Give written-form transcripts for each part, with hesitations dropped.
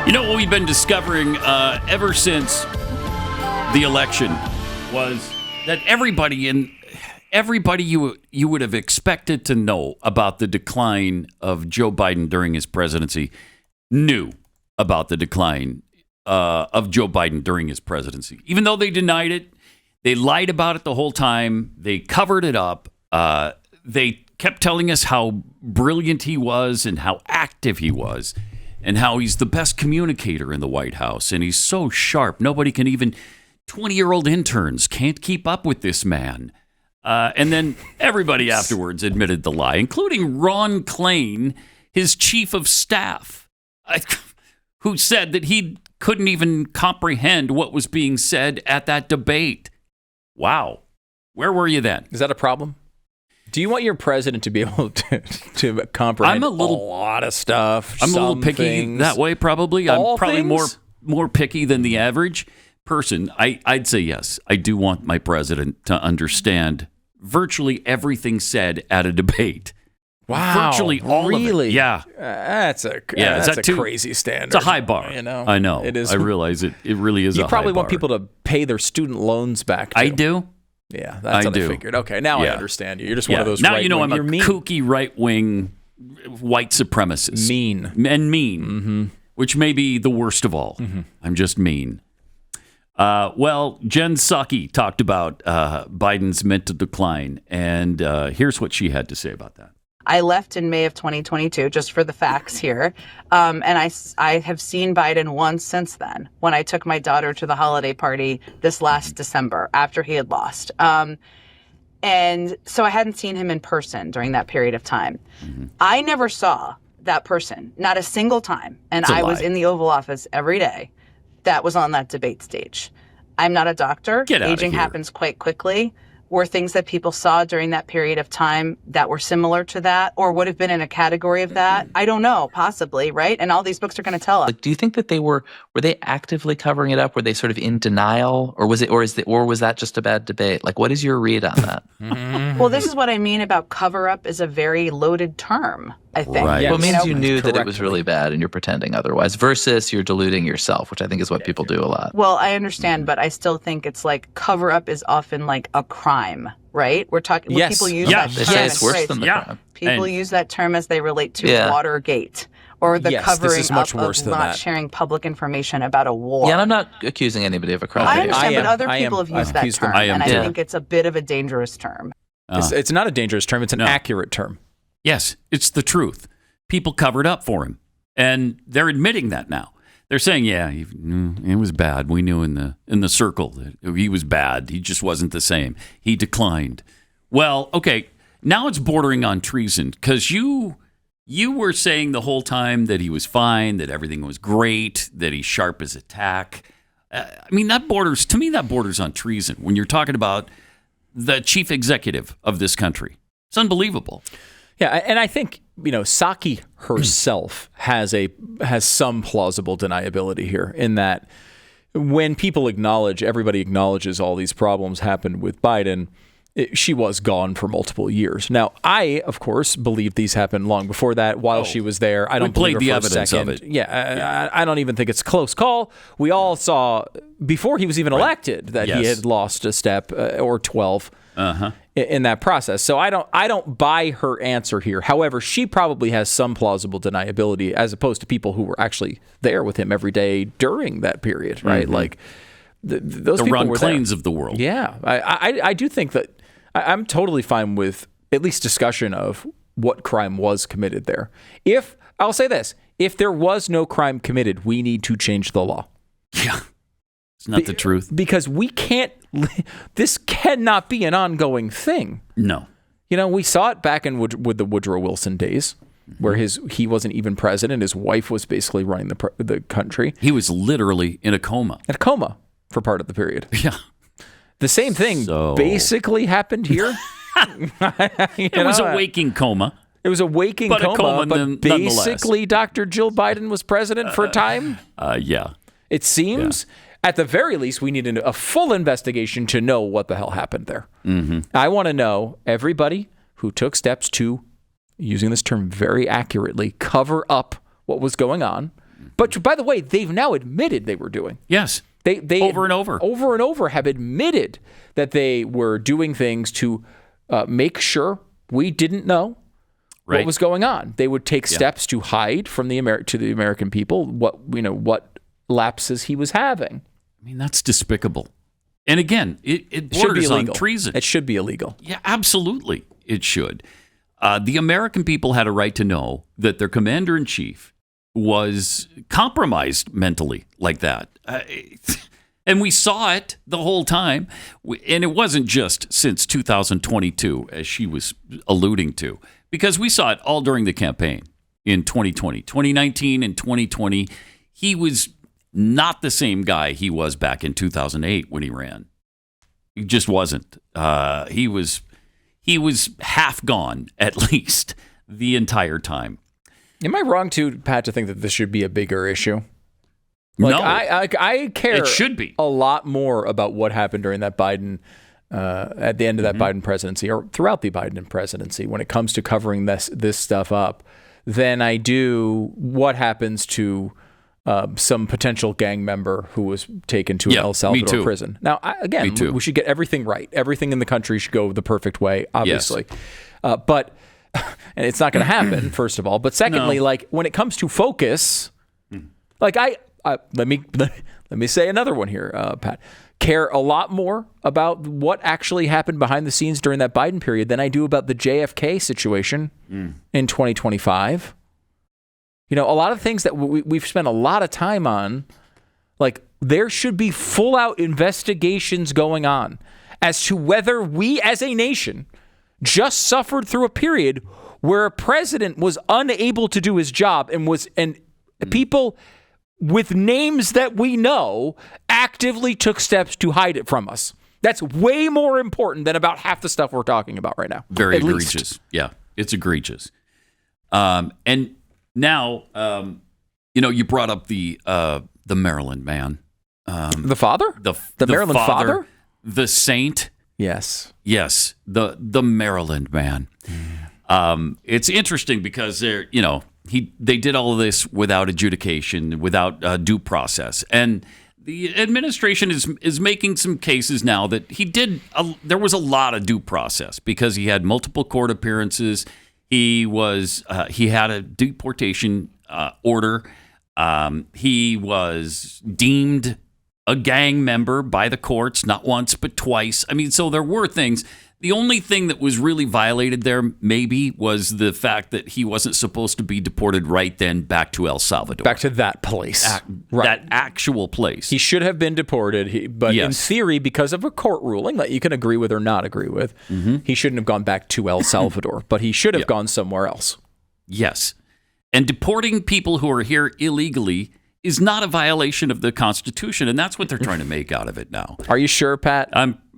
You know what we've been discovering ever since the election was that everybody you would have expected to know about the decline of Joe Biden during his presidency knew about the decline of Joe Biden during his presidency. Even though they denied it, they lied about it the whole time. They covered it up. They kept telling us how brilliant he was and how active he was and how he's the best communicator in the White House. And he's so sharp. Nobody can even, 20-year-old interns can't keep up with this man. And then everybody afterwards admitted the lie, including Ron Klain, his chief of staff, who said that he couldn't even comprehend what was being said at that debate. Wow. Where were you then? Is that a problem? Do you want your president to be able to comprehend a lot of stuff? I'm a little picky that way, probably. I'm probably more picky than the average person. I'd say yes. I do want my president to understand virtually everything said at a debate. Wow. Virtually all of it. Yeah. That's a crazy standard. It's a high bar. You know? I know. It is. I realize it. It really is a high bar. You probably want people to pay their student loans back, too. I do. Yeah, that's what I figured. Okay, now I understand you. You're just one of those now right-wing. you know I'm a mean. kooky right-wing white supremacist. Mean. Mm-hmm. Which may be the worst of all. Mm-hmm. I'm just mean. Well, Jen Psaki talked about Biden's mental decline, and here's what she had to say about that. I left in May of 2022, just for the facts here. And I have seen Biden once since then, when I took my daughter to the holiday party this last December after he had lost. And so I hadn't seen him in person during that period of time. Mm-hmm. I never saw that person, not a single time. And I was in the Oval Office every day that was on that debate stage. I'm not a doctor. Aging happens quite quickly. Were things that people saw during that period of time that were similar to that or would have been in a category of that? I don't know, possibly, right? And all these books are going to tell us. Like, do you think that were they actively covering it up? Were they sort of in denial, or was that just a bad debate? Like, what is your read on that? Well, this is what I mean about cover up is a very loaded term, I think. Right. Well, it means you knew that it was really bad and you're pretending otherwise versus you're deluding yourself, which I think is what people do a lot. Well, I understand, but I still think it's like cover up is often like a crime, right? We're talking, people use that They term. say it's worse than the crime. People use that term as they relate to Watergate or the covering up of not sharing public information about a war. Yeah, and I'm not accusing anybody of a crime. I understand, but other people have used that term, and I think it's a bit of a dangerous term. It's not a dangerous term. It's an accurate term. Yes, it's the truth. People covered up for him, and they're admitting that now. They're saying, it was bad. We knew in the circle that he was bad. He just wasn't the same. He declined. Well, okay, now it's bordering on treason because you were saying the whole time that he was fine, that everything was great, that he's sharp as a tack. That borders on treason when you're talking about the chief executive of this country. It's unbelievable. Yeah, and I think, Psaki herself has some plausible deniability here in that when everybody acknowledges all these problems happened with Biden, she was gone for multiple years. Now, I, of course, believe these happened long before that while she was there. I don't believe the her evidence for a second. of it. Yeah, I don't even think it's a close call. We all saw before he was even elected that he had lost a step or 12 in that process. So I don't buy her answer here. However, she probably has some plausible deniability as opposed to people who were actually there with him every day during that period, right? Mm-hmm. Like those people Ron were Klains there. of the world. Yeah, I do think that I'm totally fine with at least discussion of what crime was committed there. I'll say this, if there was no crime committed, we need to change the law. Yeah. It's not the truth. Because this cannot be an ongoing thing. No. We saw it back with the Woodrow Wilson days, where he wasn't even president. His wife was basically running the country. He was literally in a coma. In a coma for part of the period. Yeah. The same thing basically happened here. It was a waking coma. It was a waking coma, but basically Dr. Jill Biden was president for a time. Yeah. It seems... Yeah. At the very least, we need a full investigation to know what the hell happened there. Mm-hmm. I want to know everybody who took steps to, using this term very accurately, cover up what was going on. But by the way, they've now admitted they were doing. Yes. They over and over have admitted that they were doing things to make sure we didn't know what was going on. They would take steps to hide from the American people what lapses he was having. I mean, that's despicable. And again, it should be borders on illegal. treason. It should be illegal. Yeah, absolutely. It should. The American people had a right to know that their commander-in-chief was compromised mentally like that. And we saw it the whole time. And it wasn't just since 2022, as she was alluding to, because we saw it all during the campaign in 2020. 2019 and 2020, he was not the same guy he was back in 2008 when he ran. He just wasn't. He was half gone, at least, the entire time. Am I wrong, too, Pat, to think that this should be a bigger issue? No. I care It should be. a lot more about what happened during that Biden, at the end of that Biden presidency, or throughout the Biden presidency, when it comes to covering this stuff up, than I do what happens to some potential gang member who was taken to El Salvador prison. Now, again, we should get everything right. Everything in the country should go the perfect way, obviously. Yes. But and it's not going to happen, first of all. But secondly, like when it comes to focus, like let me say another one here, Pat. Care a lot more about what actually happened behind the scenes during that Biden period than I do about the JFK situation in 2025. You know, a lot of things that we've spent a lot of time on, like there should be full-out investigations going on as to whether we as a nation just suffered through a period where a president was unable to do his job and people with names that we know actively took steps to hide it from us. That's way more important than about half the stuff we're talking about right now. Very egregious. Yeah, it's egregious. And now, you brought up the Maryland man. The father? The Maryland father? The saint? Yes. Yes, the Maryland man. It's interesting because they did all of this without adjudication, without due process, and the administration is making some cases now that he did. There was a lot of due process because he had multiple court appearances. He had a deportation order. He was deemed a gang member by the courts, not once, but twice. I mean, so there were things. The only thing that was really violated there maybe was the fact that he wasn't supposed to be deported right then back to El Salvador. Back to that place. That actual place. He should have been deported, but in theory, because of a court ruling that you can agree with or not agree with, he shouldn't have gone back to El Salvador, but he should have gone somewhere else. Yes. And deporting people who are here illegally is not a violation of the Constitution, and that's what they're trying to make out of it now. Are you sure, Pat?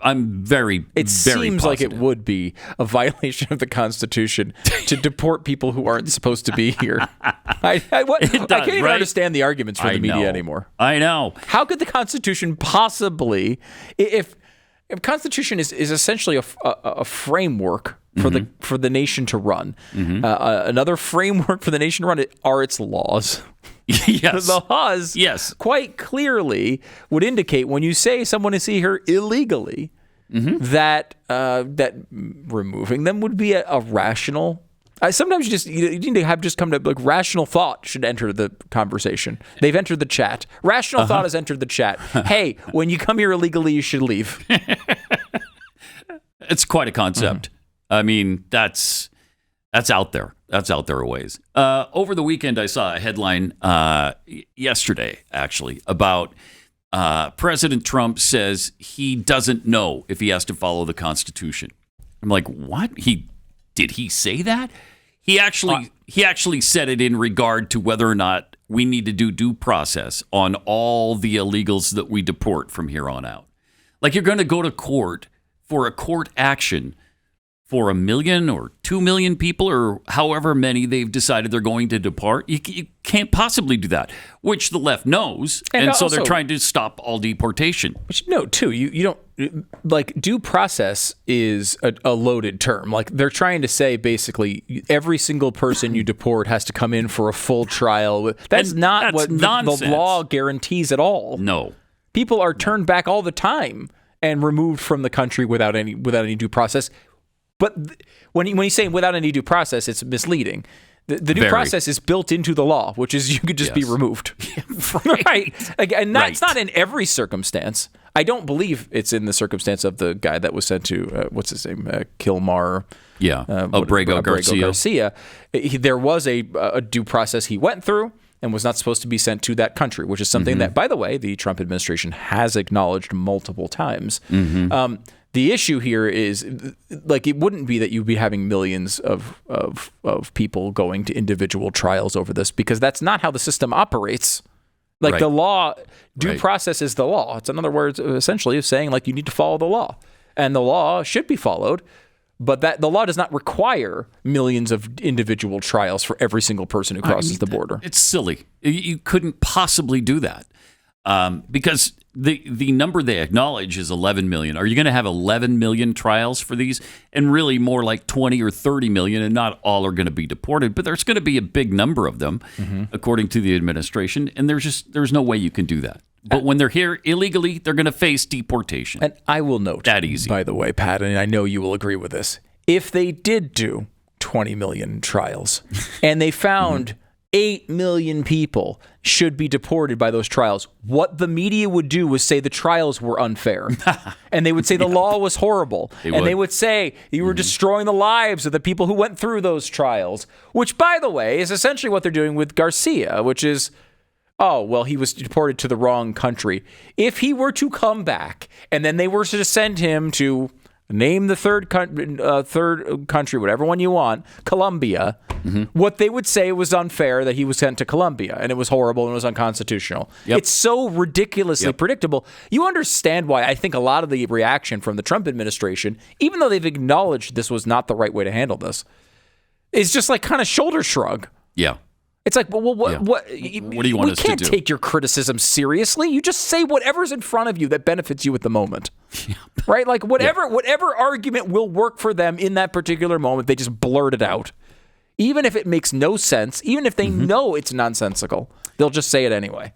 I'm very, it very seems positive. Like it would be a violation of the Constitution to deport people who aren't supposed to be here. I can't even understand the arguments for the media anymore. I know. How could the Constitution possibly, if Constitution is essentially a framework for the nation to run, another framework for the nation to run are its laws. Yes. The laws quite clearly would indicate when you say someone is here illegally that removing them would be a rational. Sometimes you need to have just come to rational thought should enter the conversation. They've entered the chat. Rational thought has entered the chat. Hey, when you come here illegally, you should leave. It's quite a concept. I mean, that's out there. That's out there a ways. Over the weekend, I saw a headline yesterday, actually, about President Trump says he doesn't know if he has to follow the Constitution. I'm like, what? Did he say that? He actually said it in regard to whether or not we need to do due process on all the illegals that we deport from here on out. Like you're going to go to court for a court action for 1 million or 2 million people or however many they've decided they're going to deport. You can't possibly do that, which the left knows. And so they're trying to stop all deportation. But you know, too, you don't, like, due process is a loaded term. Like, they're trying to say, basically, every single person you deport has to come in for a full trial. That's not what the law guarantees at all. No. People are turned back all the time and removed from the country without any due process. But when you say without any due process, it's misleading. The due process is built into the law, which is you could just be removed. Right. And it's not in every circumstance. I don't believe it's in the circumstance of the guy that was sent to, what's his name, Kilmar. Abrego Garcia. There was a due process he went through and was not supposed to be sent to that country, which is something that, by the way, the Trump administration has acknowledged multiple times. The issue here is, like, it wouldn't be that you'd be having millions of people going to individual trials over this, because that's not how the system operates. Like, the law, due process is the law. It's, in other words, essentially saying, like, you need to follow the law. And the law should be followed, but the law does not require millions of individual trials for every single person who crosses the border. It's silly. You couldn't possibly do that. Because the number they acknowledge is 11 million. Are you going to have 11 million trials for these? And really more like 20 or 30 million, and not all are going to be deported, but there's going to be a big number of them, according to the administration, and there's no way you can do that. But when they're here illegally, they're going to face deportation. And I will note, that easy. By the way, Pat, and I know you will agree with this, if they did do 20 million trials and they found 8 million people should be deported by those trials, what the media would do was say the trials were unfair. And they would say the law was horrible. They would say you were destroying the lives of the people who went through those trials, which, by the way, is essentially what they're doing with Garcia, which is, oh, well, he was deported to the wrong country. If he were to come back and then they were to send him to, name the third country, whatever one you want, Colombia, what they would say was unfair that he was sent to Colombia, and it was horrible and it was unconstitutional. It's so ridiculously predictable. You understand why I think a lot of the reaction from the Trump administration, even though they've acknowledged this was not the right way to handle this, is just like kind of shoulder shrug. Yeah. It's like, well, what do you want us to do? We can't take your criticism seriously. You just say whatever's in front of you that benefits you at the moment. Right? Like, whatever argument will work for them in that particular moment, they just blurt it out. Even if it makes no sense, even if they know it's nonsensical, they'll just say it anyway.